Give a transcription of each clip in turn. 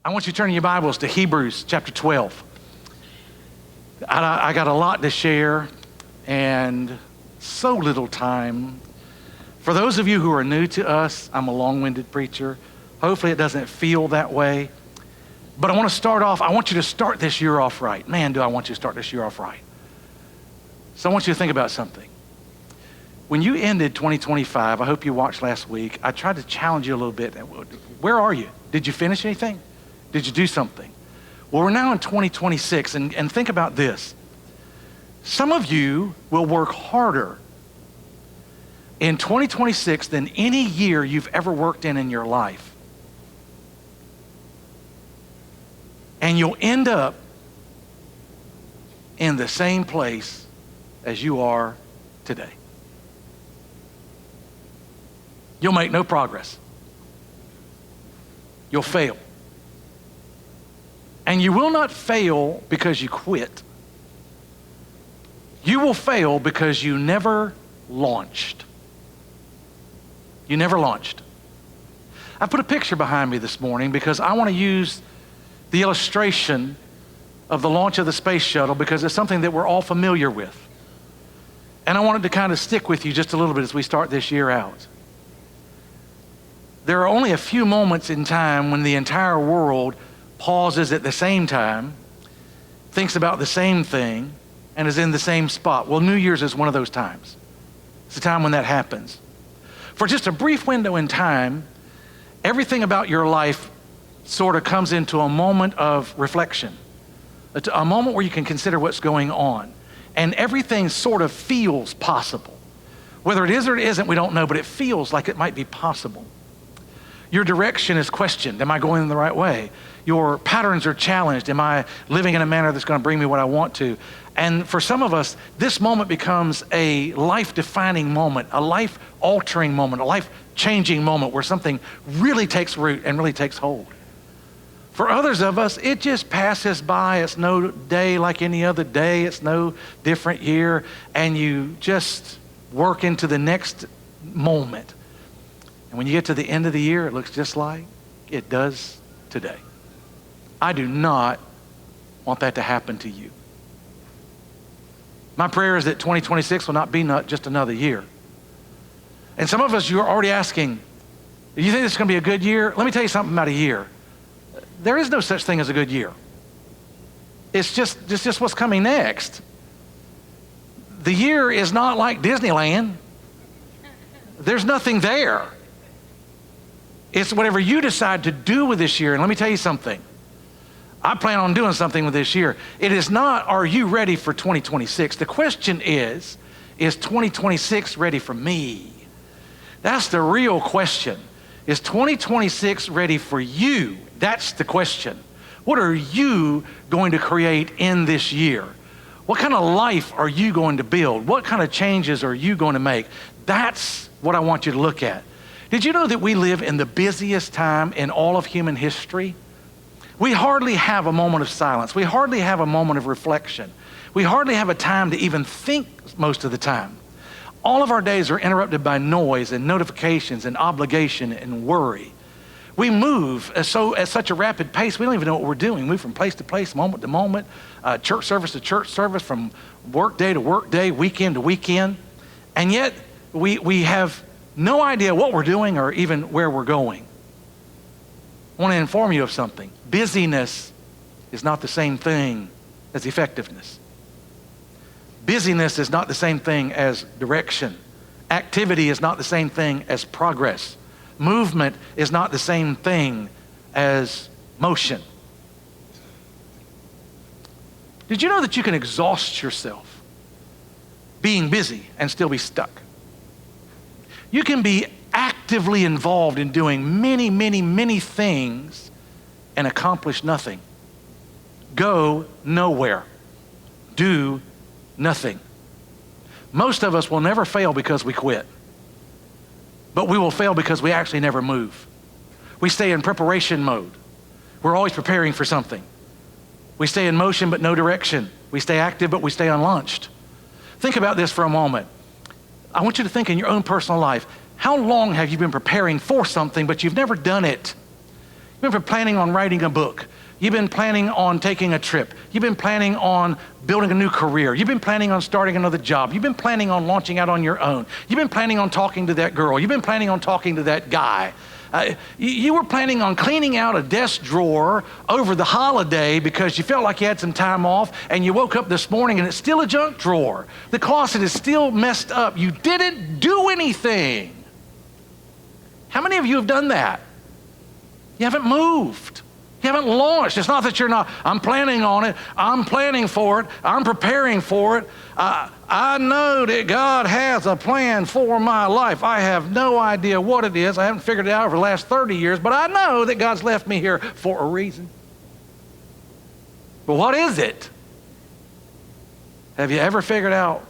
I want you to turn your Bibles to Hebrews chapter 12. I got a lot to share and so little time. For those of you who are new to us, I'm a long-winded preacher. Hopefully it doesn't feel that way. But I want to start off, I want you to start this year off right. Man, do I want you to start this year off right. So I want you to think about something. When you ended 2025, I hope you watched last week, I tried to challenge you a little bit. Where are you? Did you finish anything? Did you do something? Well, we're now in 2026, and think about this. Some of you will work harder in 2026 than any year you've ever worked in your life. And you'll end up in the same place as you are today. You'll make no progress. You'll fail. And you will not fail because you quit. You will fail because you never launched. You never launched. I put a picture behind me this morning because I want to use the illustration of the launch of the space shuttle because it's something that we're all familiar with. And I wanted to kind of stick with you just a little bit as we start this year out. There are only a few moments in time when the entire world pauses at the same time, thinks about the same thing, and is in the same spot. Well, New Year's is one of those times. It's the time when that happens. For just a brief window in time, everything about your life sort of comes into a moment of reflection, a moment where you can consider what's going on. And everything sort of feels possible. Whether it is or it isn't, we don't know, but it feels like it might be possible. Your direction is questioned. Am I going in the right way? Your patterns are challenged. Am I living in a manner that's going to bring me what I want to? And for some of us, this moment becomes a life-defining moment, a life-altering moment, a life-changing moment where something really takes root and really takes hold. For others of us, it just passes by. It's no day like any other day. It's no different year. And you just work into the next moment. And when you get to the end of the year, it looks just like it does today. I do not want that to happen to you. My prayer is that 2026 will not be just another year. And some of us, you're already asking, do you think this is going to be a good year? Let me tell you something about a year. There is no such thing as a good year. It's just what's coming next. The year is not like Disneyland. There's nothing there. It's whatever you decide to do with this year. And let me tell you something. I plan on doing something with this year. It is not, are you ready for 2026? The question is 2026 ready for me? That's the real question. Is 2026 ready for you? That's the question. What are you going to create in this year? What kind of life are you going to build? What kind of changes are you going to make? That's what I want you to look at. Did you know that we live in the busiest time in all of human history? We hardly have a moment of silence. We hardly have a moment of reflection. We hardly have a time to even think most of the time. All of our days are interrupted by noise and notifications and obligation and worry. We move at such a rapid pace, we don't even know what we're doing. We move from place to place, moment to moment, church service to church service, from work day to work day, weekend to weekend. And yet we have no idea what we're doing or even where we're going. I want to inform you of something. Busyness is not the same thing as effectiveness. Busyness is not the same thing as direction. Activity is not the same thing as progress. Movement is not the same thing as motion. Did you know that you can exhaust yourself being busy and still be stuck? You can be actively involved in doing many, many, many things and accomplish nothing. Go nowhere. Do nothing. Most of us will never fail because we quit. But we will fail because we actually never move. We stay in preparation mode. We're always preparing for something. We stay in motion but no direction. We stay active but we stay unlaunched. Think about this for a moment. I want you to think in your own personal life, how long have you been preparing for something but you've never done it? You've been planning on writing a book. You've been planning on taking a trip. You've been planning on building a new career. You've been planning on starting another job. You've been planning on launching out on your own. You've been planning on talking to that girl. You've been planning on talking to that guy. You were planning on cleaning out a desk drawer over the holiday because you felt like you had some time off, and you woke up this morning and it's still a junk drawer. The closet is still messed up. You didn't do anything. How many of you have done that? You haven't moved. You haven't launched. It's not that you're not. I'm planning on it. I'm planning for it. I'm preparing for it. I know that God has a plan for my life. I have no idea what it is. I haven't figured it out over the last 30 years, but I know that God's left me here for a reason. But what is it? Have you ever figured out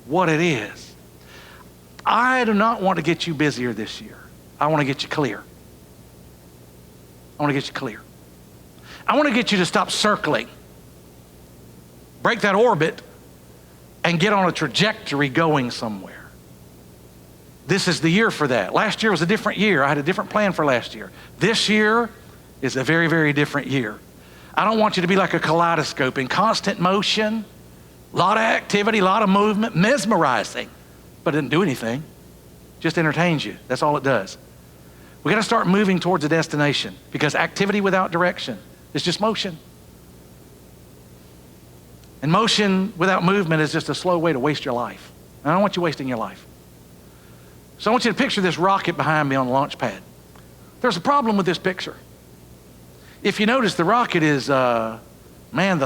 what it is? I do not want to get you busier this year. I want to get you clear. I want to get you clear. I want to get you to stop circling, break that orbit, and get on a trajectory going somewhere. This is the year for that. Last year was a different year. I had a different plan for last year. This year is a very, very different year. I don't want you to be like a kaleidoscope in constant motion, a lot of activity, a lot of movement, mesmerizing, but it didn't do anything. Just entertains you. That's all it does. We got to start moving towards a destination, because activity without direction is just motion. And motion without movement is just a slow way to waste your life. And I don't want you wasting your life. So I want you to picture this rocket behind me on the launch pad. There's a problem with this picture. If you notice, the rocket is, the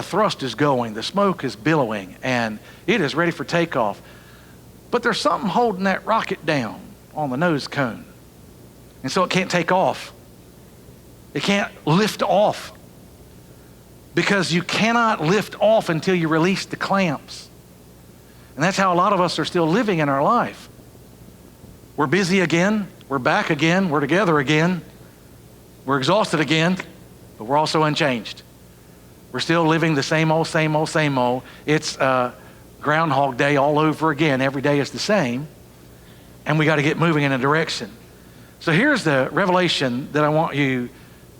thrust is going, the smoke is billowing, and it is ready for takeoff. But there's something holding that rocket down on the nose cone. And so it can't take off. It can't lift off. Because you cannot lift off until you release the clamps. And that's how a lot of us are still living in our life. We're busy again, we're back again, we're together again, we're exhausted again, but we're also unchanged. We're still living the same old, same old, same old. It's Groundhog Day all over again. Every day is the same, and we got to get moving in a direction. So here's the revelation that I want you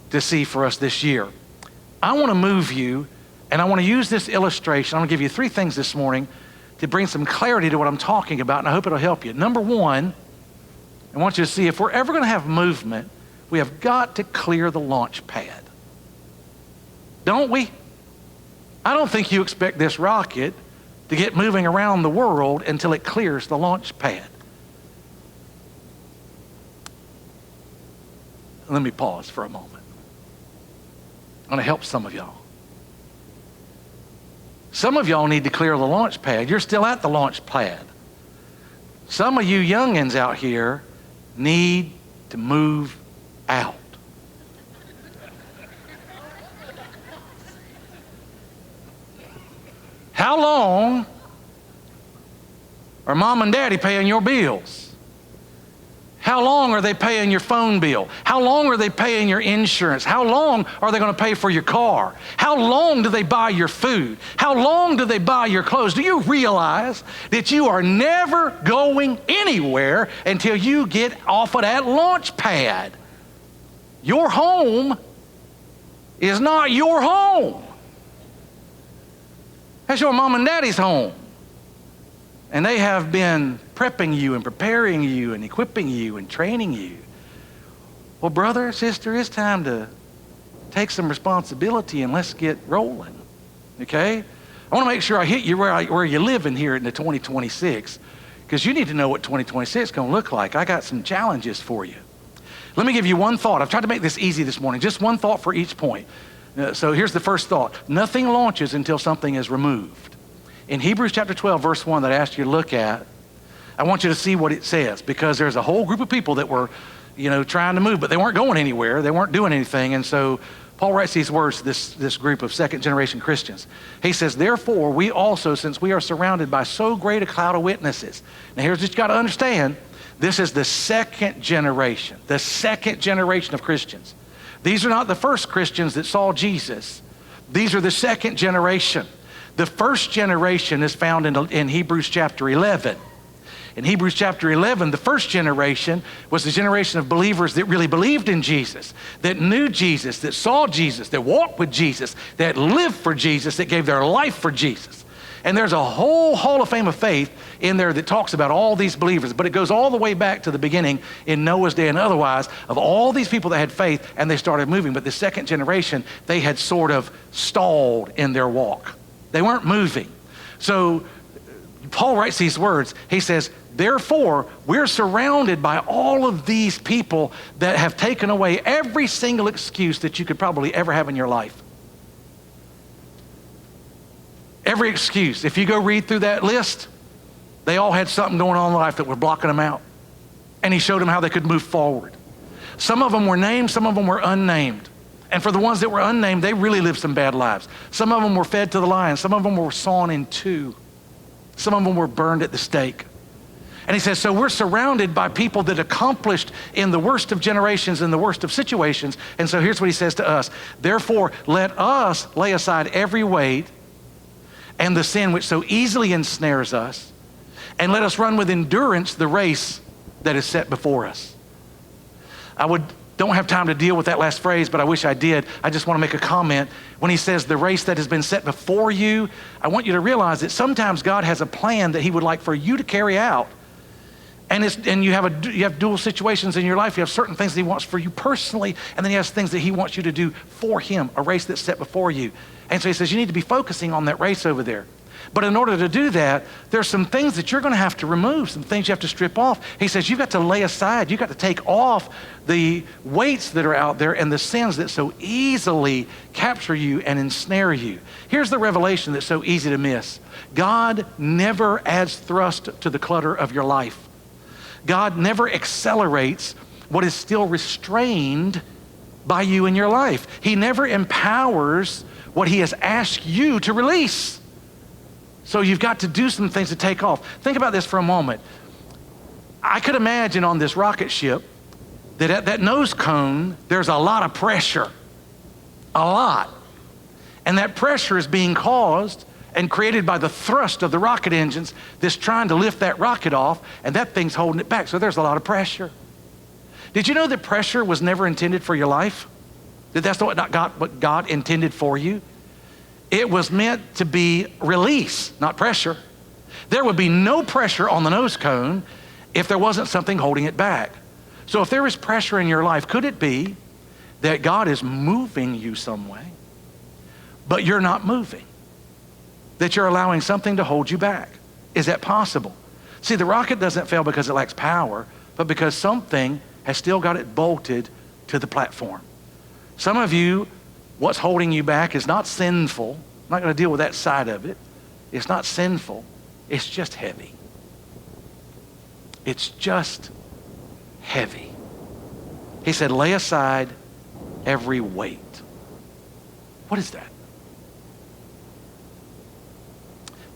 to see for us this year. I want to move you, and I want to use this illustration. I'm going to give you 3 things this morning to bring some clarity to what I'm talking about, and I hope it'll help you. Number 1, I want you to see, if we're ever going to have movement, we have got to clear the launch pad. Don't we? I don't think you expect this rocket to get moving around the world until it clears the launch pad. Let me pause for a moment. I'm going to help some of y'all. Some of y'all need to clear the launch pad. You're still at the launch pad. Some of you youngins out here need to move out. How long are mom and daddy paying your bills? How long are they paying your phone bill? How long are they paying your insurance? How long are they going to pay for your car? How long do they buy your food? How long do they buy your clothes? Do you realize that you are never going anywhere until you get off of that launch pad? Your home is not your home. That's your mom and daddy's home. And they have been prepping you and preparing you and equipping you and training you. Well, brother, sister, it's time to take some responsibility and let's get rolling, okay? I want to make sure I hit you where you live in here in the 2026, because you need to know what 2026 is going to look like. I got some challenges for you. Let me give you one thought. I've tried to make this easy this morning, just one thought for each point. So here's the first thought. Nothing launches until something is removed. In Hebrews chapter 12, verse 1 that I asked you to look at, I want you to see what it says, because there's a whole group of people that were, trying to move, but they weren't going anywhere. They weren't doing anything. And so Paul writes these words to this group of second-generation Christians. He says, therefore, we also, since we are surrounded by so great a cloud of witnesses. Now, here's what you got to understand. This is the second generation of Christians. These are not the first Christians that saw Jesus. These are the second generation. The first generation is found in Hebrews chapter 11. In Hebrews chapter 11, the first generation was the generation of believers that really believed in Jesus, that knew Jesus, that saw Jesus, that walked with Jesus, that lived for Jesus, that gave their life for Jesus. And there's a whole hall of fame of faith in there that talks about all these believers, but it goes all the way back to the beginning in Noah's day and otherwise of all these people that had faith and they started moving. But the second generation, they had sort of stalled in their walk. They weren't moving. So Paul writes these words. He says, therefore, we're surrounded by all of these people that have taken away every single excuse that you could probably ever have in your life. Every excuse. If you go read through that list, they all had something going on in life that was blocking them out. And he showed them how they could move forward. Some of them were named, some of them were unnamed. And for the ones that were unnamed, they really lived some bad lives. Some of them were fed to the lions. Some of them were sawn in two. Some of them were burned at the stake. And he says, so we're surrounded by people that accomplished in the worst of generations and the worst of situations. And so here's what he says to us. Therefore, let us lay aside every weight and the sin which so easily ensnares us, and let us run with endurance the race that is set before us. Don't have time to deal with that last phrase, but I wish I did. I just want to make a comment. When he says the race that has been set before you, I want you to realize that sometimes God has a plan that he would like for you to carry out. And you have dual situations in your life. You have certain things that he wants for you personally, and then he has things that he wants you to do for him, a race that's set before you. And so he says you need to be focusing on that race over there. But in order to do that, there's some things that you're going to have to remove, some things you have to strip off. He says you've got to lay aside, you've got to take off the weights that are out there and the sins that so easily capture you and ensnare you. Here's the revelation that's so easy to miss. God never adds thrust to the clutter of your life. God never accelerates what is still restrained by you in your life. He never empowers what he has asked you to release. So you've got to do some things to take off. Think about this for a moment. I could imagine on this rocket ship that at that nose cone, there's a lot of pressure. A lot. And that pressure is being caused and created by the thrust of the rocket engines that's trying to lift that rocket off, and that thing's holding it back. So there's a lot of pressure. Did you know that pressure was never intended for your life? That that's not what God intended for you? It was meant to be release, not pressure. There would be no pressure on the nose cone if there wasn't something holding it back. So if there is pressure in your life, could it be that God is moving you some way, but you're not moving? That you're allowing something to hold you back? Is that possible? See, the rocket doesn't fail because it lacks power, but because something has still got it bolted to the platform. Some of you, what's holding you back is not sinful. I'm not going to deal with that side of it. It's not sinful. It's just heavy. It's just heavy. He said, lay aside every weight. What is that?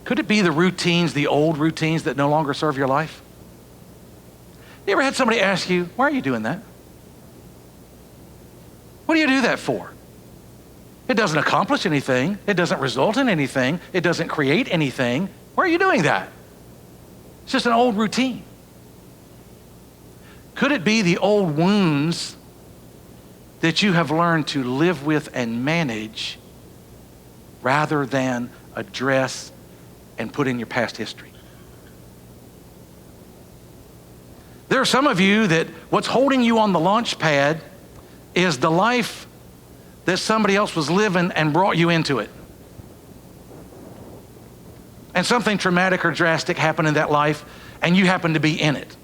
Could it be the routines, the old routines that no longer serve your life? You ever had somebody ask you, why are you doing that? What do you do that for? It doesn't accomplish anything. It doesn't result in anything. It doesn't create anything. Why are you doing that? It's just an old routine. Could it be the old wounds that you have learned to live with and manage rather than address and put in your past history? There are some of you that what's holding you on the launch pad is the life that somebody else was living and brought you into it. And something traumatic or drastic happened in that life, and you happen to be in it.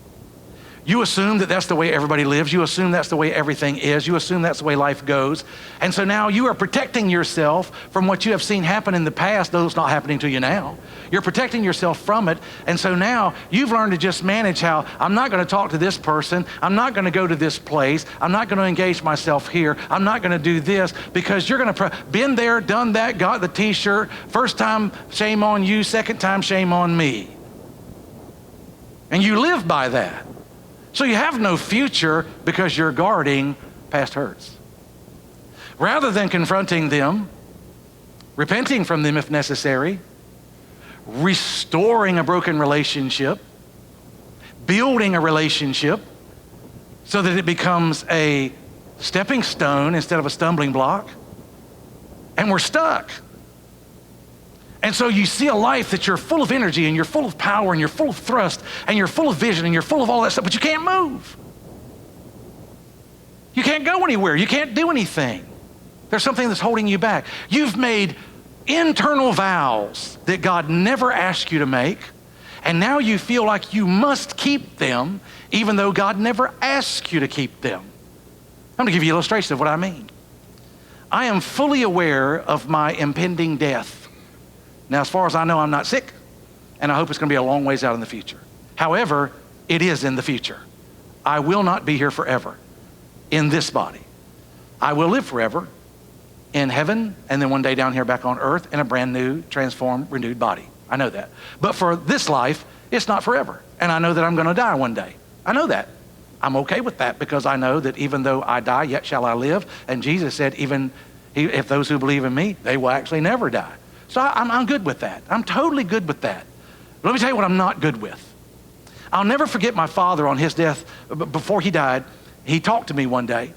You assume that that's the way everybody lives. You assume that's the way everything is. You assume that's the way life goes. And so now you are protecting yourself from what you have seen happen in the past, though it's not happening to you now. You're protecting yourself from it. And so now you've learned to just manage how I'm not going to talk to this person. I'm not going to go to this place. I'm not going to engage myself here. I'm not going to do this, because you're going to been there, done that, got the t-shirt. First time, shame on you. Second time, shame on me. And you live by that. So you have no future because you're guarding past hurts. Rather than confronting them, repenting from them if necessary, restoring a broken relationship, building a relationship so that it becomes a stepping stone instead of a stumbling block, and we're stuck. And so you see a life that you're full of energy and you're full of power and you're full of thrust and you're full of vision and you're full of all that stuff, but you can't move. You can't go anywhere. You can't do anything. There's something that's holding you back. You've made internal vows that God never asked you to make, and now you feel like you must keep them even though God never asked you to keep them. I'm gonna give you an illustration of what I mean. I am fully aware of my impending death. Now, as far as I know, I'm not sick, and I hope it's gonna be a long ways out in the future. However, it is in the future. I will not be here forever in this body. I will live forever in heaven, and then one day down here back on earth in a brand new, transformed, renewed body. I know that. But for this life, it's not forever. And I know that I'm gonna die one day. I know that. I'm okay with that because I know that even though I die, yet shall I live. And Jesus said, if those who believe in me, they will actually never die. So I'm good with that. I'm totally good with that. But let me tell you what I'm not good with. I'll never forget my father on his death. Before he died, he talked to me one day,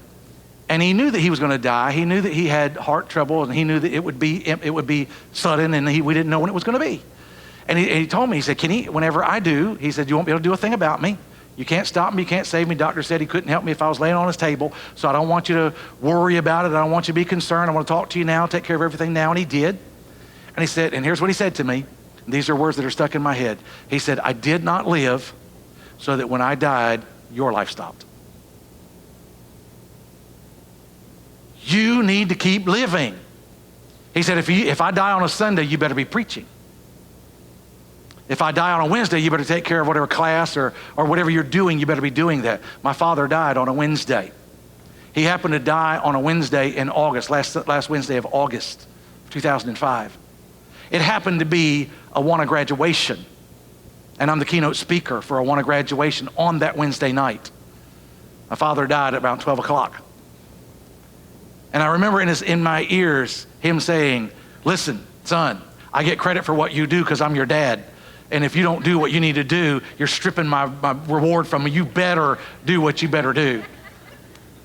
and he knew that he was going to die. He knew that he had heart trouble, and he knew that it would be sudden, and we didn't know when it was going to be. And he told me, he said, Kenny, whenever I do, he said, you won't be able to do a thing about me. You can't stop me, you can't save me. Doctor said he couldn't help me if I was laying on his table, so I don't want you to worry about it. I don't want you to be concerned. I want to talk to you now, take care of everything now, and he did. And he said, and here's what he said to me. These are words that are stuck in my head. He said, I did not live so that when I died, your life stopped. You need to keep living. He said, if I die on a Sunday, you better be preaching. If I die on a Wednesday, you better take care of whatever class or whatever you're doing, you better be doing that. My father died on a Wednesday. He happened to die on a Wednesday in August, last Wednesday of August, 2005. It happened to be a Awana graduation, and I'm the keynote speaker for a Awana graduation on that Wednesday night. My father died at around 12 o'clock. And I remember in my ears him saying, listen, son, I get credit for what you do because I'm your dad. And if you don't do what you need to do, you're stripping my reward from me. You better do what you better do.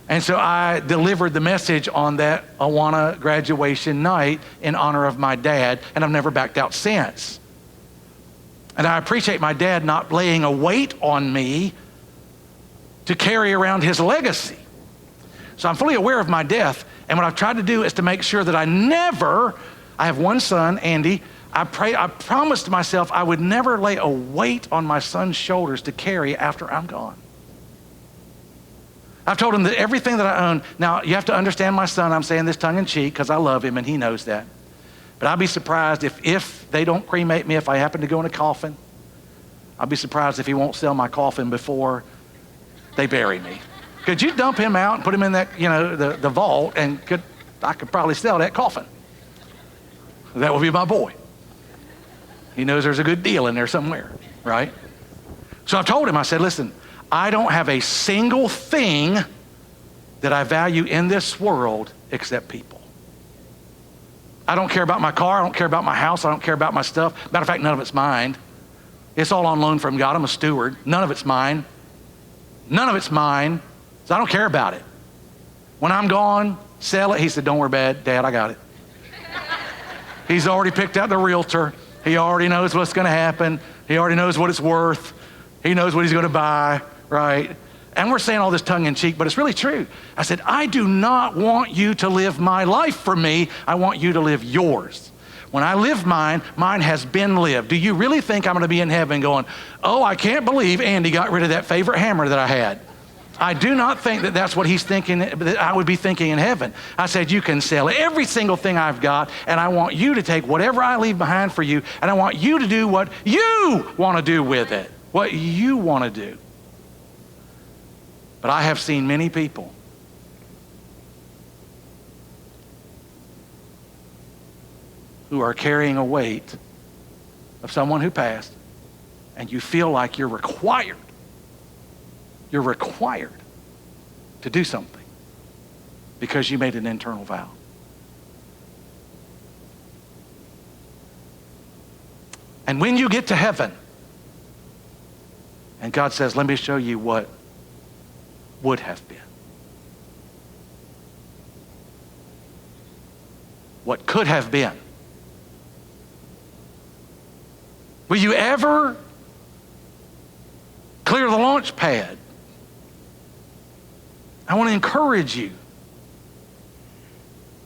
And so I delivered the message on that Awana graduation night in honor of my dad, and I've never backed out since. And I appreciate my dad not laying a weight on me to carry around his legacy. So I'm fully aware of my death, and what I've tried to do is to make sure that I have one son, Andy. I promised myself I would never lay a weight on my son's shoulders to carry after I'm gone. I've told him that everything that I own, now you have to understand my son, I'm saying this tongue in cheek because I love him and he knows that. But I'd be surprised if they don't cremate me, if I happen to go in a coffin, I'd be surprised if he won't sell my coffin before they bury me. Could you dump him out and put him in that, the vault, and I could probably sell that coffin. That would be my boy. He knows there's a good deal in there somewhere, right? So I've told him, I said, listen, I don't have a single thing that I value in this world except people. I don't care about my car. I don't care about my house. I don't care about my stuff. Matter of fact, none of it's mine. It's all on loan from God. I'm a steward. None of it's mine. None of it's mine. So I don't care about it. When I'm gone, sell it. He said, don't worry about it, Dad, I got it. He's already picked out the realtor. He already knows what's going to happen. He already knows what it's worth. He knows what he's going to buy, right? And we're saying all this tongue in cheek, but it's really true. I said, I do not want you to live my life for me. I want you to live yours. When I live mine, mine has been lived. Do you really think I'm going to be in heaven going, oh, I can't believe Andy got rid of that favorite hammer that I had? I do not think that that's what he's thinking, that I would be thinking in heaven. I said, you can sell every single thing I've got, and I want you to take whatever I leave behind for you, and I want you to do what you want to do with it, what you want to do. But I have seen many people who are carrying a weight of someone who passed, and you feel like you're required to do something because you made an internal vow. And when you get to heaven and And God says, let me show you what would have been. What could have been. Will you ever clear the launch pad? I want to encourage you.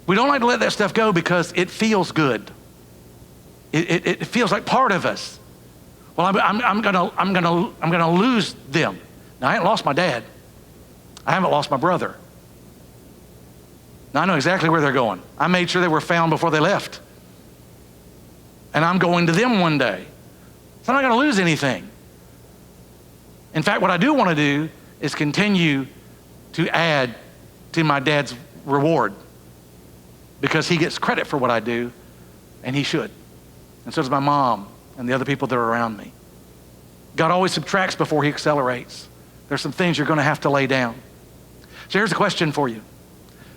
We don't like to let that stuff go because it feels good. It feels like part of us. Well, I'm gonna lose them. Now, I ain't lost my dad. I haven't lost my brother. Now, I know exactly where they're going. I made sure they were found before they left. And I'm going to them one day. So I'm not gonna lose anything. In fact, what I do want to do is continue to add to my dad's reward, because he gets credit for what I do, and he should. And so does my mom and the other people that are around me. God always subtracts before he accelerates. There's some things you're going to have to lay down. So here's a question for you.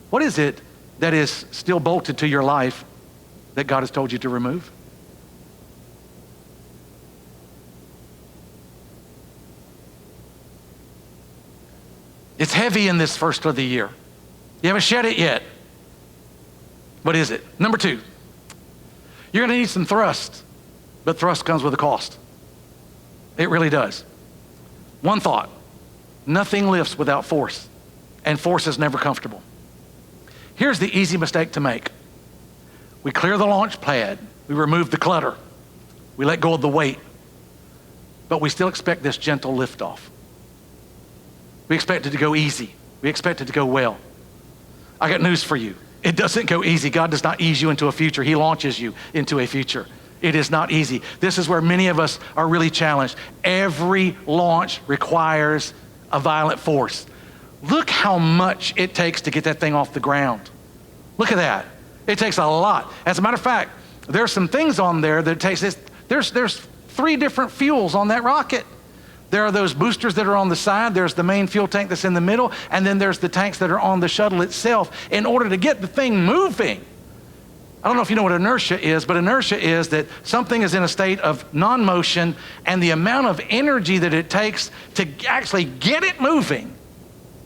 What is it that is still bolted to your life that God has told you to remove? It's heavy in this first of the year. You haven't shed it yet. What is it? Number 2, you're going to need some thrust, but thrust comes with a cost. It really does. One thought: nothing lifts without force, and force is never comfortable. Here's the easy mistake to make. We clear the launch pad, we remove the clutter, we let go of the weight, but we still expect this gentle liftoff. We expect it to go easy. We expect it to go well. I got news for you. It doesn't go easy. God does not ease you into a future. He launches you into a future. It is not easy. This is where many of us are really challenged. Every launch requires a violent force. Look how much it takes to get that thing off the ground. Look at that. It takes a lot. As a matter of fact, there's some things on there that takes this. There's 3 different fuels on that rocket. There are those boosters that are on the side. There's the main fuel tank that's in the middle. And then there's the tanks that are on the shuttle itself in order to get the thing moving. I don't know if you know what inertia is, but inertia is that something is in a state of non-motion, and the amount of energy that it takes to actually get it moving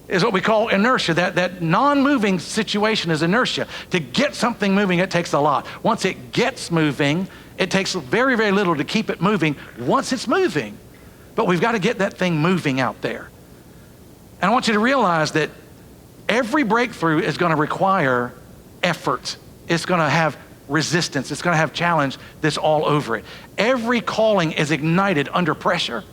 is what we call inertia. That non-moving situation is inertia. To get something moving, it takes a lot. Once it gets moving, it takes very, very little to keep it moving once it's moving. But we've got to get that thing moving out there. And I want you to realize that every breakthrough is going to require effort. It's going to have resistance. It's going to have challenge that's all over it. Every calling is ignited under pressure.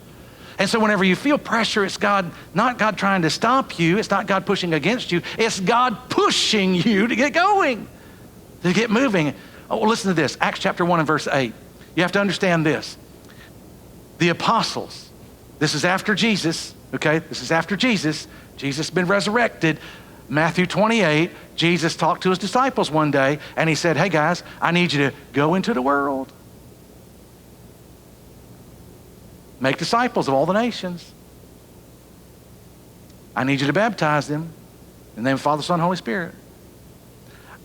And so whenever you feel pressure, it's God, not God trying to stop you. It's not God pushing against you. It's God pushing you to get going, to get moving. Oh, well, listen to this. Acts chapter 1 and verse 8. You have to understand this. The apostles, this is after Jesus, okay? This is after Jesus. Jesus has been resurrected. Matthew 28, Jesus talked to his disciples one day, and he said, hey guys, I need you to go into the world. Make disciples of all the nations. I need you to baptize them in the name of Father, Son, Holy Spirit.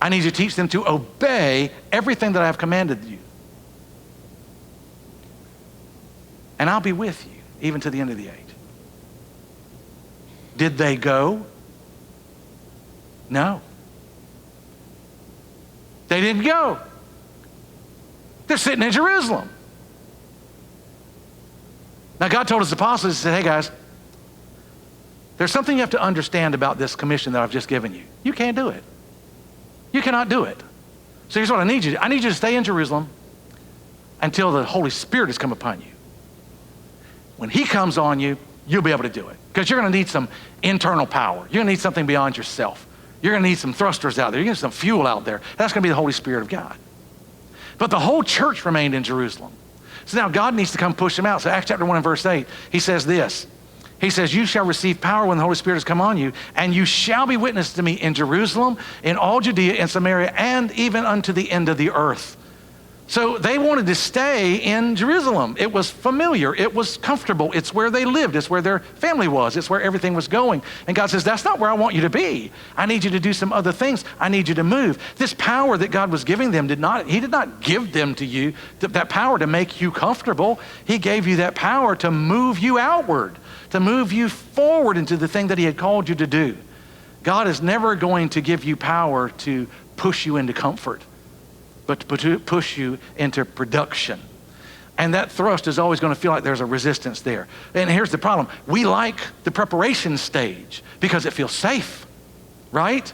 I need you to teach them to obey everything that I have commanded you. And I'll be with you even to the end of the age. Did they go? No. They didn't go. They're sitting in Jerusalem. Now God told his apostles, he said, hey guys, there's something you have to understand about this commission that I've just given you. You can't do it. You cannot do it. So here's what I need you to do. I need you to stay in Jerusalem until the Holy Spirit has come upon you. When he comes on you, you'll be able to do it. Because you're going to need some internal power. You're going to need something beyond yourself. You're going to need some thrusters out there. You're going to need some fuel out there. That's going to be the Holy Spirit of God. But the whole church remained in Jerusalem. So now God needs to come push them out. So Acts chapter 1 and verse 8, he says this. He says, you shall receive power when the Holy Spirit has come on you, and you shall be witnesses to me in Jerusalem, in all Judea and Samaria, and even unto the end of the earth. So they wanted to stay in Jerusalem. It was familiar. It was comfortable. It's where they lived. It's where their family was. It's where everything was going. And God says, that's not where I want you to be. I need you to do some other things. I need you to move. This power that God was giving them, He did not give them to you, that power to make you comfortable. He gave you that power to move you outward, to move you forward into the thing that He had called you to do. God is never going to give you power to push you into comfort, but to push you into production. And that thrust is always going to feel like there's a resistance there. And here's the problem. We like the preparation stage because it feels safe, right?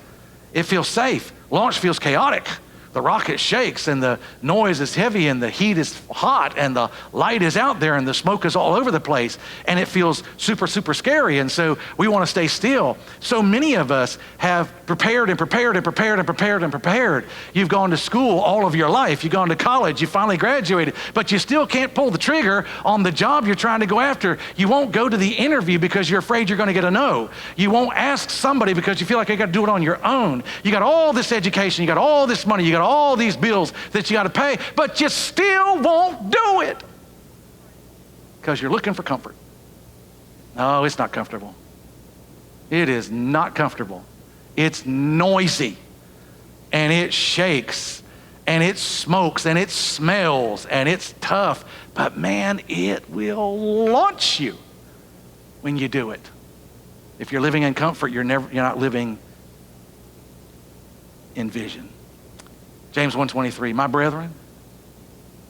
It feels safe. Launch feels chaotic. The rocket shakes and the noise is heavy and the heat is hot and the light is out there and the smoke is all over the place and it feels super, super scary. And so we want to stay still. So many of us have prepared and prepared and prepared and prepared and prepared. You've gone to school all of your life. You've gone to college. You finally graduated, but you still can't pull the trigger on the job you're trying to go after. You won't go to the interview because you're afraid you're going to get a no. You won't ask somebody because you feel like you got to do it on your own. You got all this education. You got all this money. You got all these bills that you got to pay, but you still won't do it because you're looking for comfort. No, it's not comfortable. It is not comfortable. It's noisy and it shakes and it smokes and it smells and it's tough, but man, it will launch you when you do it. If you're living in comfort, you're not living in vision. James 1:23, my brethren,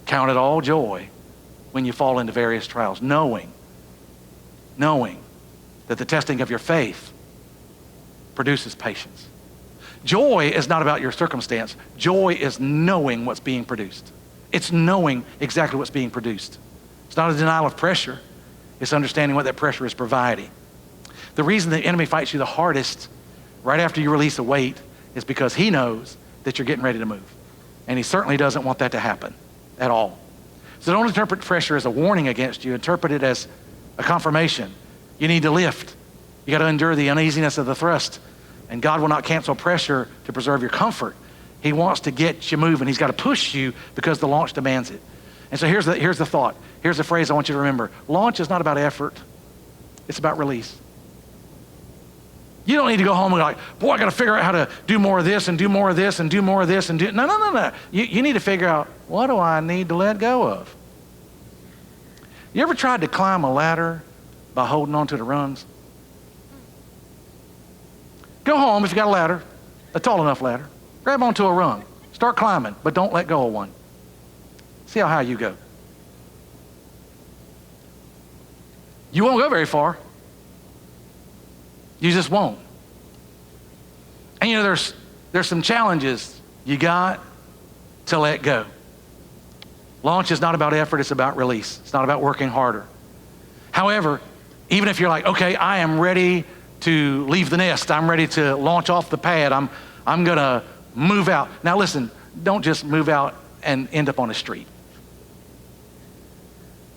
count it all joy when you fall into various trials, knowing that the testing of your faith produces patience. Joy is not about your circumstance. Joy is knowing what's being produced. It's knowing exactly what's being produced. It's not a denial of pressure. It's understanding what that pressure is providing. The reason the enemy fights you the hardest right after you release a weight is because he knows that you're getting ready to move. And he certainly doesn't want that to happen at all. So don't interpret pressure as a warning against you. Interpret it as a confirmation. You need to lift. You got to endure the uneasiness of the thrust. And God will not cancel pressure to preserve your comfort. He wants to get you moving. He's got to push you because the launch demands it. And so here's the thought. Here's the phrase I want you to remember. Launch is not about effort. It's about release. You don't need to go home and go like, boy, I got to figure out how to do more of this and do more of this and do more of this and do. No. You need to figure out, what do I need to let go of? You ever tried to climb a ladder by holding on to the rungs? Go home if you got a ladder, a tall enough ladder. Grab onto a rung. Start climbing, but don't let go of one. See how high you go. You won't go very far. You just won't. And there's some challenges you got to let go. Launch is not about effort, it's about release. It's not about working harder. However, even if you're like, okay, I am ready to leave the nest, I'm ready to launch off the pad, I'm gonna move out. Now listen, don't just move out and end up on the street.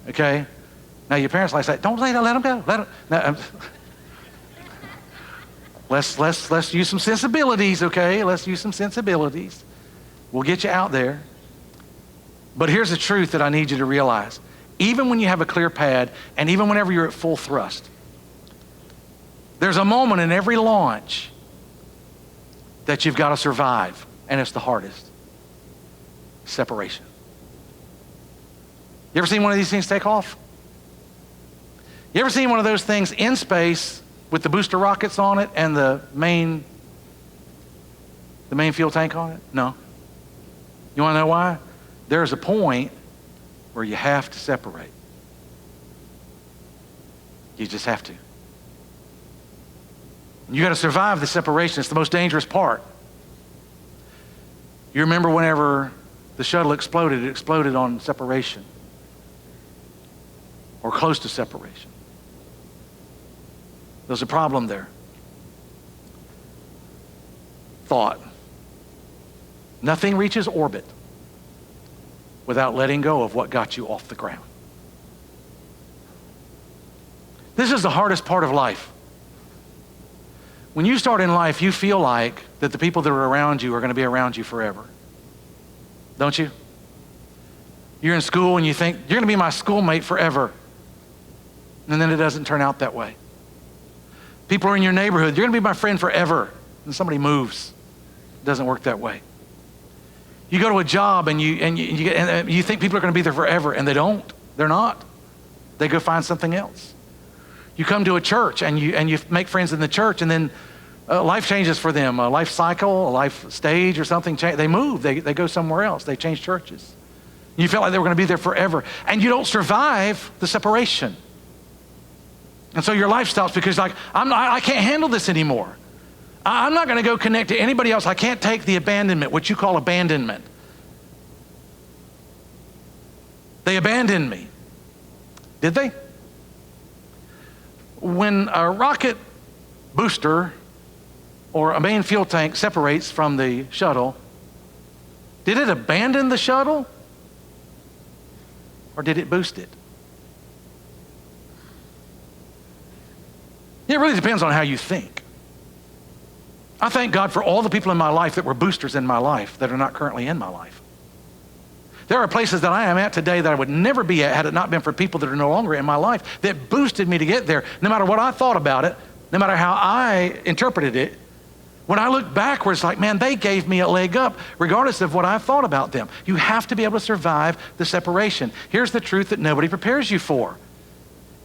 Okay? Now your parents like say, don't let them go. Let's use some sensibilities, okay? Let's use some sensibilities. We'll get you out there. But here's the truth that I need you to realize. Even when you have a clear pad, and even whenever you're at full thrust, there's a moment in every launch that you've got to survive, and it's the hardest. Separation. You ever seen one of these things take off? You ever seen one of those things in space with the booster rockets on it and the main fuel tank on it? No. You want to know why? There's a point where you have to separate. You just have to. You got to survive the separation. It's the most dangerous part. You remember whenever the shuttle exploded, it exploded on separation or close to separation. There's a problem there. Thought. Nothing reaches orbit without letting go of what got you off the ground. This is the hardest part of life. When you start in life, you feel like that the people that are around you are going to be around you forever. Don't you? You're in school and you think, you're going to be my schoolmate forever. And then it doesn't turn out that way. People are in your neighborhood, you're going to be my friend forever. And somebody moves. It doesn't work that way. You go to a job and you think people are going to be there forever, and they don't. They're not. They go find something else. You come to a church and you make friends in the church, and then life changes for them. A life cycle, a life stage or something, they move. They go somewhere else. They change churches. You felt like they were going to be there forever, and you don't survive the separation. And so your life stops because I can't handle this anymore. I'm not going to go connect to anybody else. I can't take the abandonment, what you call abandonment. They abandoned me. Did they? When a rocket booster or a main fuel tank separates from the shuttle, did it abandon the shuttle or did it boost it? It really depends on how you think. I thank God for all the people in my life that were boosters in my life that are not currently in my life. There are places that I am at today that I would never be at had it not been for people that are no longer in my life that boosted me to get there. No matter what I thought about it, no matter how I interpreted it, when I look backwards, like, man, they gave me a leg up regardless of what I thought about them. You have to be able to survive the separation. Here's the truth that nobody prepares you for.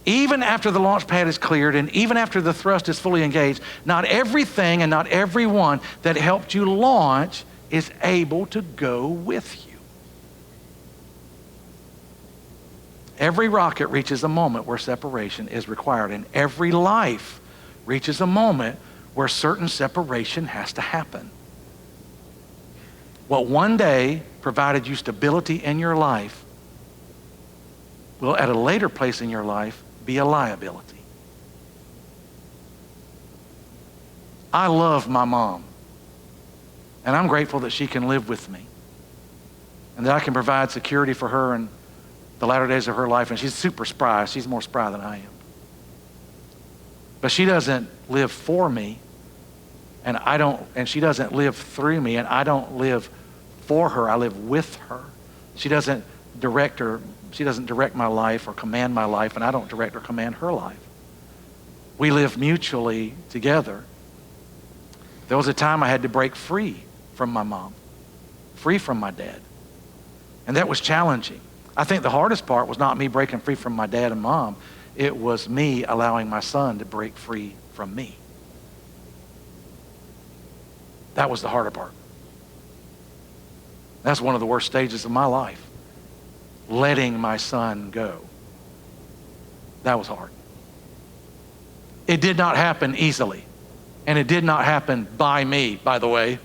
Even after the launch pad is cleared and even after the thrust is fully engaged, not everything and not everyone that helped you launch is able to go with you. Every rocket reaches a moment where separation is required, and every life reaches a moment where certain separation has to happen. What one day provided you stability in your life will at a later place in your life be a liability. I love my mom, and I'm grateful that she can live with me and that I can provide security for her in the latter days of her life. And she's super spry. She's more spry than I am. But she doesn't live for me, and she doesn't live through me, and I don't live for her. I live with her. She doesn't direct my life or command my life, and I don't direct or command her life. We live mutually together. There was a time I had to break free from my mom, free from my dad. And that was challenging. I think the hardest part was not me breaking free from my dad and mom. It was me allowing my son to break free from me. That was the harder part. That's one of the worst stages of my life. Letting my son go. That was hard. It did not happen easily. And it did not happen by me, by the way.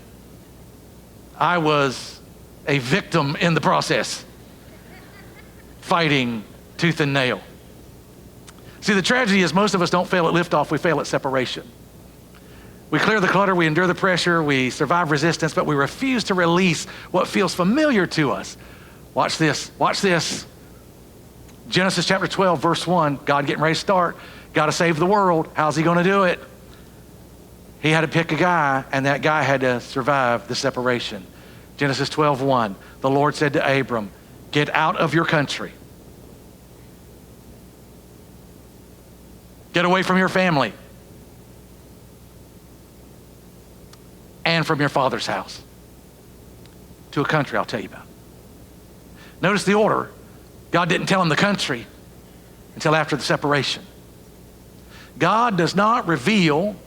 I was a victim in the process, fighting tooth and nail. See, the tragedy is most of us don't fail at liftoff, we fail at separation. We clear the clutter, we endure the pressure, we survive resistance, but we refuse to release what feels familiar to us. Watch this, watch this. Genesis chapter 12, verse 1, God getting ready to start. Got to save the world. How's he going to do it? He had to pick a guy, and that guy had to survive the separation. Genesis 12:1, the Lord said to Abram, get out of your country. Get away from your family and from your father's house to a country I'll tell you about. Notice the order. God didn't tell him the country until after the separation. God does not reveal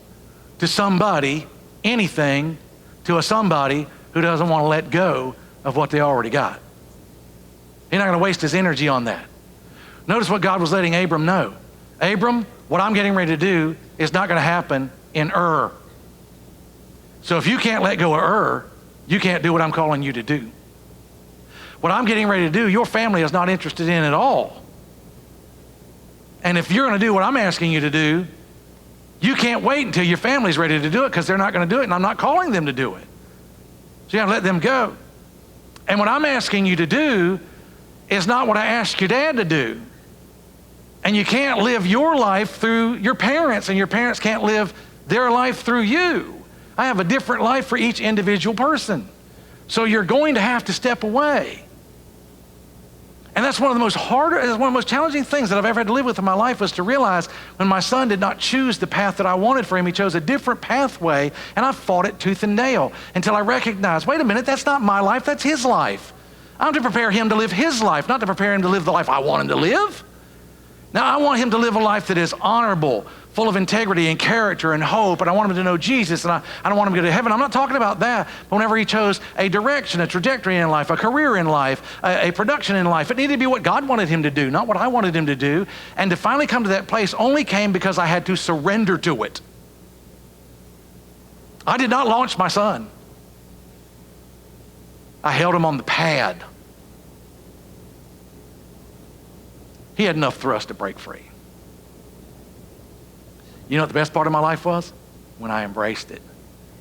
to somebody anything to a somebody who doesn't want to let go of what they already got. He's not going to waste his energy on that. Notice what God was letting Abram know. Abram, what I'm getting ready to do is not going to happen in Ur. So if you can't let go of Ur, you can't do what I'm calling you to do. What I'm getting ready to do, your family is not interested in at all. And if you're going to do what I'm asking you to do, you can't wait until your family's ready to do it because they're not going to do it, and I'm not calling them to do it. So you got to let them go. And what I'm asking you to do is not what I asked your dad to do. And you can't live your life through your parents, and your parents can't live their life through you. I have a different life for each individual person. So you're going to have to step away. And that's one of the most challenging things that I've ever had to live with in my life, was to realize when my son did not choose the path that I wanted for him, he chose a different pathway, and I fought it tooth and nail until I recognized, wait a minute, that's not my life, that's his life. I'm to prepare him to live his life, not to prepare him to live the life I want him to live. Now, I want him to live a life that is honorable, full of integrity and character and hope, and I want him to know Jesus, and I don't want him to go to heaven. I'm not talking about that. But whenever he chose a direction, a trajectory in life, a career in life, a production in life, it needed to be what God wanted him to do, not what I wanted him to do. And to finally come to that place only came because I had to surrender to it. I did not launch my son. I held him on the pad. He had enough thrust to break free. You know what the best part of my life was? When I embraced it.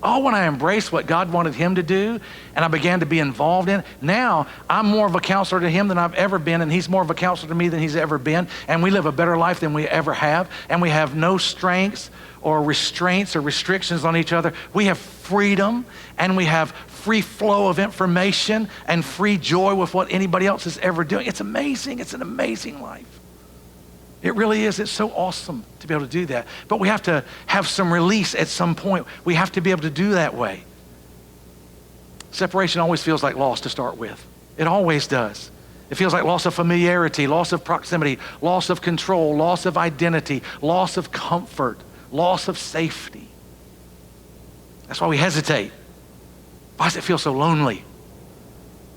Oh, when I embraced what God wanted him to do, and I began to be involved in it. Now, I'm more of a counselor to him than I've ever been, and he's more of a counselor to me than he's ever been, and we live a better life than we ever have, and we have no strengths or restraints or restrictions on each other. We have freedom, and we have free flow of information and free joy with what anybody else is ever doing. It's amazing. It's an amazing life. It really is. It's so awesome to be able to do that. But we have to have some release at some point. We have to be able to do that way. Separation always feels like loss to start with. It always does. It feels like loss of familiarity, loss of proximity, loss of control, loss of identity, loss of comfort, loss of safety. That's why we hesitate. Why does it feel so lonely?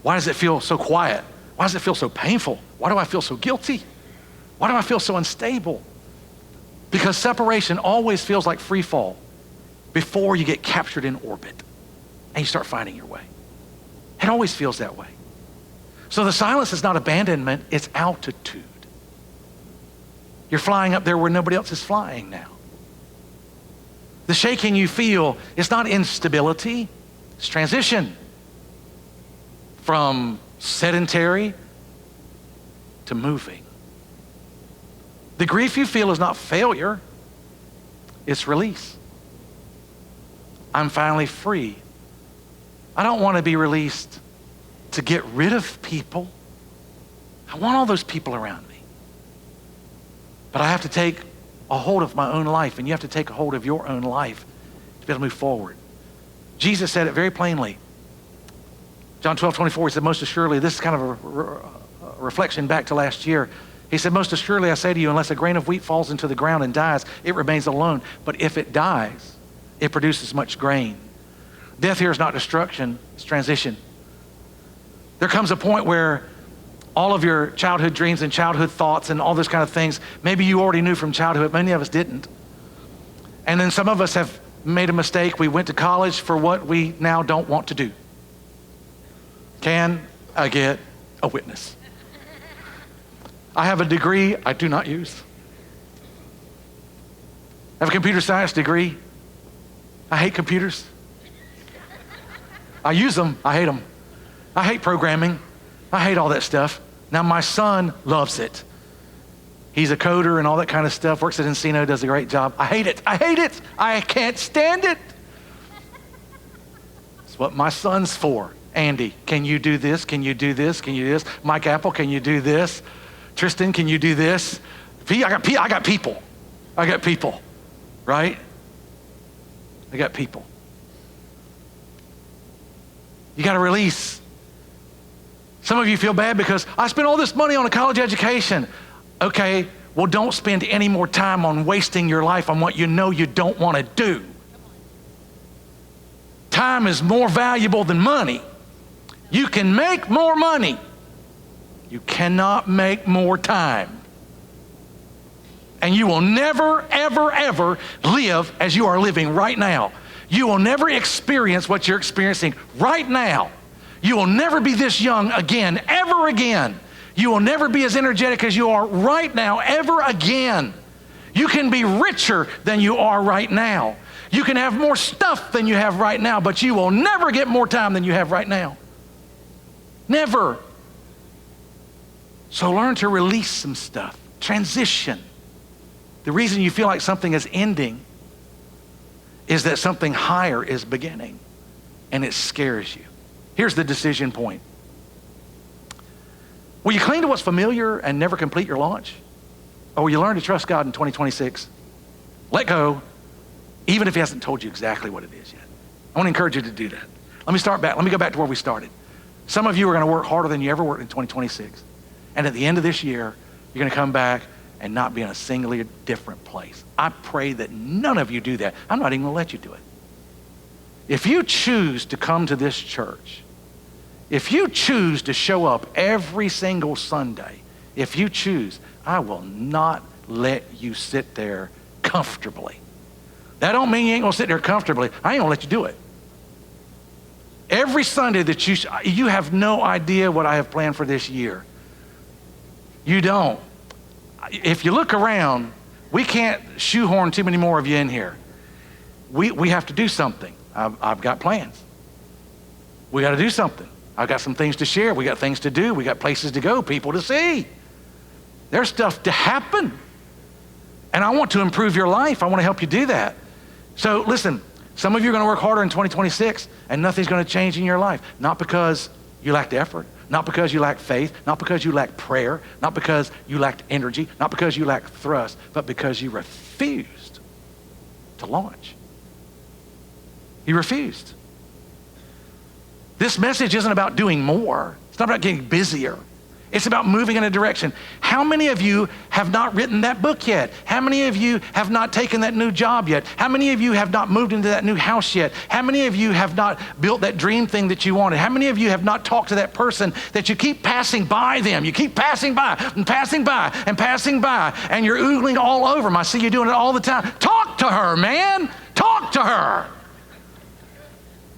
Why does it feel so quiet? Why does it feel so painful? Why do I feel so guilty? Why do I feel so unstable? Because separation always feels like free fall before you get captured in orbit and you start finding your way. It always feels that way. So the silence is not abandonment, it's altitude. You're flying up there where nobody else is flying now. The shaking you feel is not instability, it's transition from sedentary to moving. The grief you feel is not failure, it's release. I'm finally free. I don't want to be released to get rid of people. I want all those people around me. But I have to take a hold of my own life, and you have to take a hold of your own life to be able to move forward. Jesus said it very plainly. John 12:24, he said, most assuredly, this is kind of a reflection back to last year. He said, most assuredly I say to you, unless a grain of wheat falls into the ground and dies, it remains alone. But if it dies, it produces much grain. Death here is not destruction, it's transition. There comes a point where all of your childhood dreams and childhood thoughts and all those kind of things, maybe you already knew from childhood, many of us didn't. And then some of us have made a mistake. We went to college for what we now don't want to do. Can I get a witness? I have a degree I do not use. I have a computer science degree. I hate computers. I use them, I hate them. I hate programming. I hate all that stuff. Now my son loves it. He's a coder and all that kind of stuff, works at Encino, does a great job. I hate it, I hate it. I can't stand it. It's what my son's for. Andy, can you do this? Can you do this? Can you do this? Mike Apple, can you do this? Tristan, can you do this? I got people. I got people, right? I got people. You got to release. Some of you feel bad because I spent all this money on a college education. Okay, well, don't spend any more time on wasting your life on what you know you don't want to do. Time is more valuable than money. You can make more money. You cannot make more time. And you will never, ever, ever live as you are living right now. You will never experience what you're experiencing right now. You will never be this young again, ever again. You will never be as energetic as you are right now, ever again. You can be richer than you are right now. You can have more stuff than you have right now, but you will never get more time than you have right now. Never. So learn to release some stuff. Transition. The reason you feel like something is ending is that something higher is beginning, and it scares you. Here's the decision point. Will you cling to what's familiar and never complete your launch? Or will you learn to trust God in 2026? Let go, even if he hasn't told you exactly what it is yet. I want to encourage you to do that. Let me go back to where we started. Some of you are going to work harder than you ever worked in 2026. And at the end of this year, you're going to come back and not be in a singularly different place. I pray that none of you do that. I'm not even going to let you do it. If you choose to come to this church, if you choose to show up every single Sunday, if you choose, I will not let you sit there comfortably. That don't mean you ain't gonna sit there comfortably. I ain't gonna let you do it. Every Sunday that you have no idea what I have planned for this year. You don't. If you look around, we can't shoehorn too many more of you in here. We have to do something. I've got plans. We got to do something. I've got some things to share. We got things to do. We got places to go, people to see. There's stuff to happen. And I want to improve your life. I want to help you do that. So listen, some of you are going to work harder in 2026 and nothing's going to change in your life. Not because you lacked effort, not because you lacked faith, not because you lacked prayer, not because you lacked energy, not because you lacked thrust, but because you refused to launch. You refused. This message isn't about doing more. It's not about getting busier. It's about moving in a direction. How many of you have not written that book yet? How many of you have not taken that new job yet? How many of you have not moved into that new house yet? How many of you have not built that dream thing that you wanted? How many of you have not talked to that person that you keep passing by them? You keep passing by and passing by and passing by, and you're oogling all over them. I see you doing it all the time. Talk to her, man. Talk to her.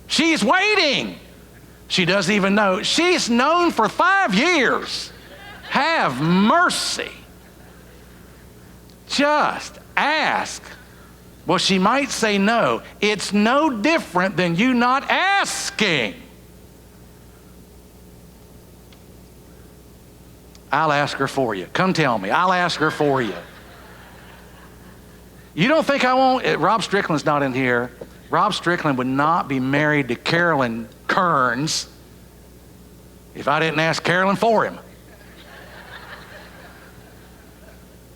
She's waiting. She doesn't even know. She's known for 5 years. Have mercy. Just ask. Well, she might say no. It's no different than you not asking. I'll ask her for you. Come tell me. I'll ask her for you. You don't think I won't? Rob Strickland's not in here. Rob Strickland would not be married to Carolyn Kearns if I didn't ask Carolyn for him.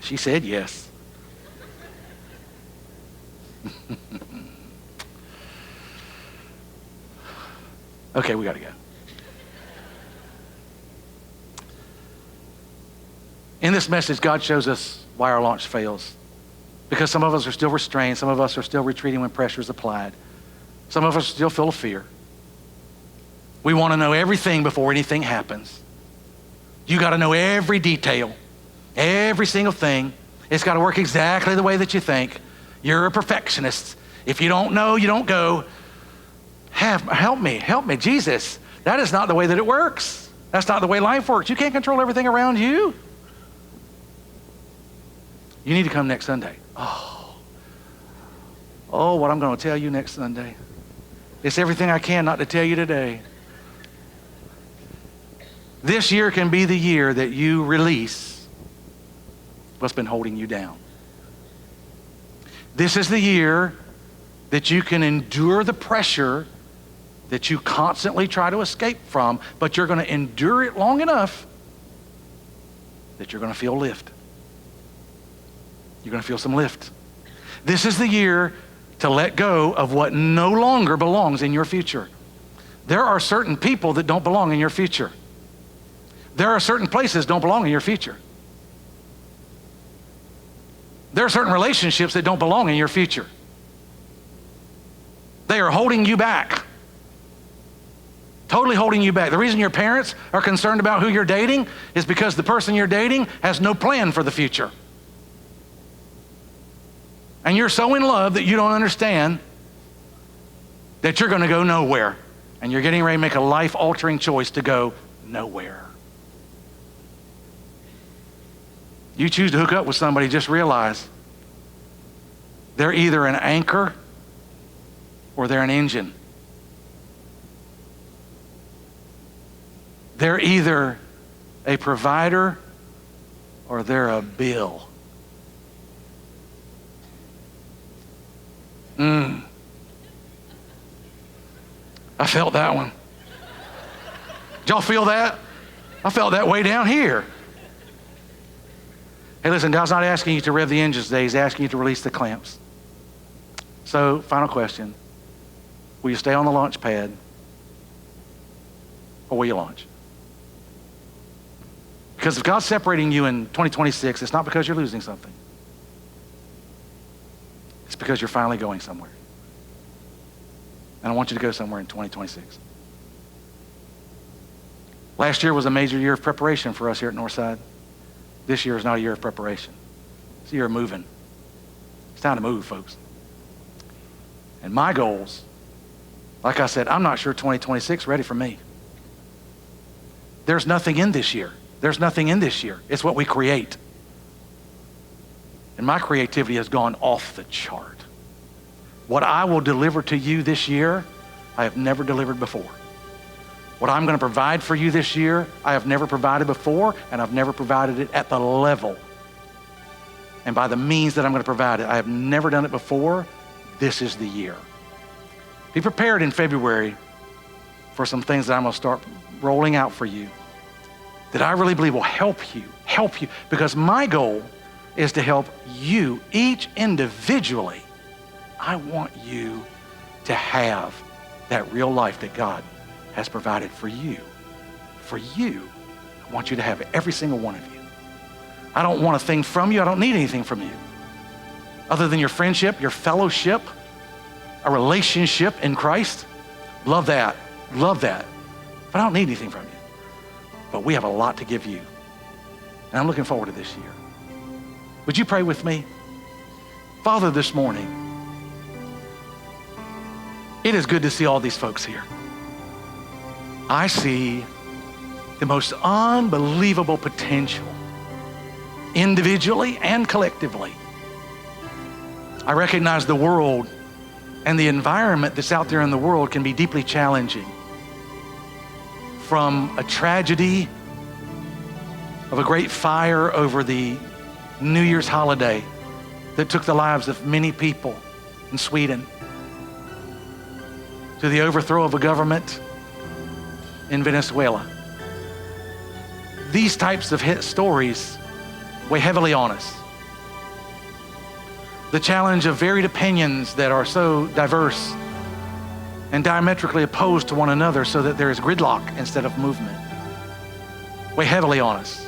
She said yes. Okay, we got to go. In this message, God shows us why our launch fails. Because some of us are still restrained. Some of us are still retreating when pressure is applied. Some of us are still full of fear. We want to know everything before anything happens. You got to know every detail, every single thing. It's got to work exactly the way that you think. You're a perfectionist. If you don't know, you don't go. Help me, Jesus. That is not the way that it works. That's not the way life works. You can't control everything around you. You need to come next Sunday. Oh, what I'm going to tell you next Sunday. It's everything I can not to tell you today. This year can be the year that you release what's been holding you down. This is the year that you can endure the pressure that you constantly try to escape from, but you're going to endure it long enough that you're going to feel lift. You're going to feel some lift. This is the year to let go of what no longer belongs in your future. There are certain people that don't belong in your future. There are certain places that don't belong in your future. There are certain relationships that don't belong in your future. They are holding you back. Totally holding you back. The reason your parents are concerned about who you're dating is because the person you're dating has no plan for the future. And you're so in love that you don't understand that you're going to go nowhere. And you're getting ready to make a life-altering choice to go nowhere. You choose to hook up with somebody, just realize they're either an anchor or they're an engine. They're either a provider or they're a bill. I felt that one. Did y'all feel that? I felt that way down here. Hey, listen, God's not asking you to rev the engines today. He's asking you to release the clamps. So, final question. Will you stay on the launch pad or will you launch? Because if God's separating you in 2026, it's not because you're losing something. It's because you're finally going somewhere. And I want you to go somewhere in 2026. Last year was a major year of preparation for us here at Northside. This year is not a year of preparation. It's a year of moving. It's time to move, folks. And my goals, like I said, I'm not sure 2026 is ready for me. There's nothing in this year. There's nothing in this year. It's what we create. And my creativity has gone off the chart. What I will deliver to you this year, I have never delivered before. What I'm going to provide for you this year, I have never provided before, and I've never provided it at the level and by the means that I'm going to provide it. I have never done it before. This is the year. Be prepared in February for some things that I'm going to start rolling out for you that I really believe will help you, because my goal is to help you each individually. I want you to have that real life that God has provided for you. For you, I want you to have it, every single one of you. I don't want a thing from you. I don't need anything from you other than your friendship, your fellowship, a relationship in Christ. Love that. But I don't need anything from you. But we have a lot to give you. And I'm looking forward to this year. Would you pray with me? Father, this morning, it is good to see all these folks here. I see the most unbelievable potential, individually and collectively. I recognize the world and the environment that's out there in the world can be deeply challenging. From a tragedy of a great fire over the New Year's holiday that took the lives of many people in Sweden, to the overthrow of a government in Venezuela. These types of hit stories weigh heavily on us. The challenge of varied opinions that are so diverse and diametrically opposed to one another so that there is gridlock instead of movement weigh heavily on us.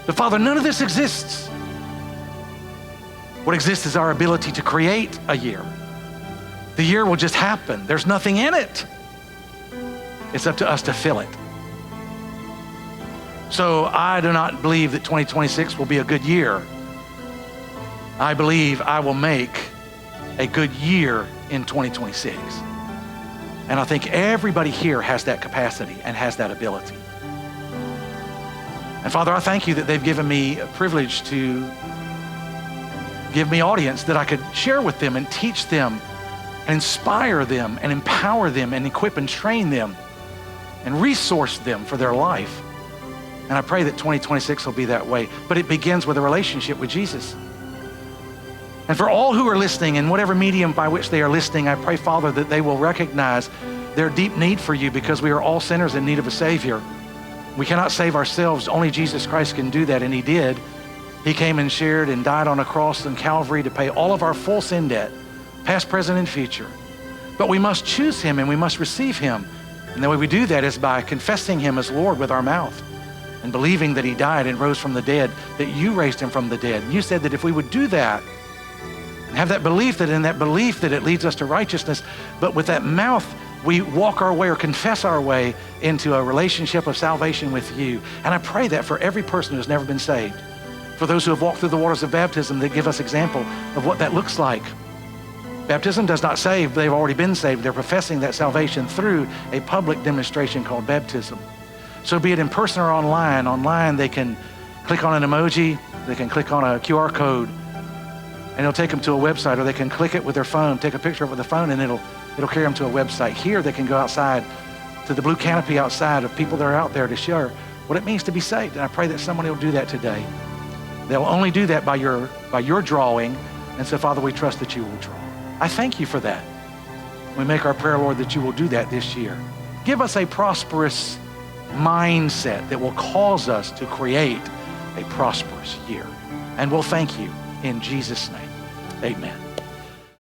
But Father, none of this exists. What exists is our ability to create a year. The year will just happen. There's nothing in it. It's up to us to fill it. So I do not believe that 2026 will be a good year. I believe I will make a good year in 2026. And I think everybody here has that capacity and has that ability. And Father, I thank you that they've given me a privilege to give me audience that I could share with them and teach them and inspire them and empower them and equip and train them and resource them for their life. And I pray that 2026 will be that way. But it begins with a relationship with Jesus. And for all who are listening, in whatever medium by which they are listening, I pray, Father, that they will recognize their deep need for you, because we are all sinners in need of a Savior. We cannot save ourselves. Only Jesus Christ can do that, and He did. He came and shared and died on a cross in Calvary to pay all of our full sin debt, past, present, and future. But we must choose Him and we must receive Him. And the way we do that is by confessing Him as Lord with our mouth and believing that He died and rose from the dead, that you raised Him from the dead. And you said that if we would do that and have that belief, that in that belief that it leads us to righteousness, but with that mouth we walk our way or confess our way into a relationship of salvation with you. And I pray that for every person who has never been saved, for those who have walked through the waters of baptism, that give us example of what that looks like. Baptism does not save. They've already been saved. They're professing that salvation through a public demonstration called baptism. So be it in person or online. Online, they can click on an emoji. They can click on a QR code, and it'll take them to a website, or they can click it with their phone, take a picture of it with their phone, and it'll carry them to a website. Here, they can go outside to the blue canopy outside of people that are out there to share what it means to be saved. And I pray that somebody will do that today. They'll only do that by your drawing. And so, Father, we trust that you will draw. I thank you for that. We make our prayer, Lord, that you will do that this year. Give us a prosperous mindset that will cause us to create a prosperous year. And we'll thank you in Jesus' name. Amen.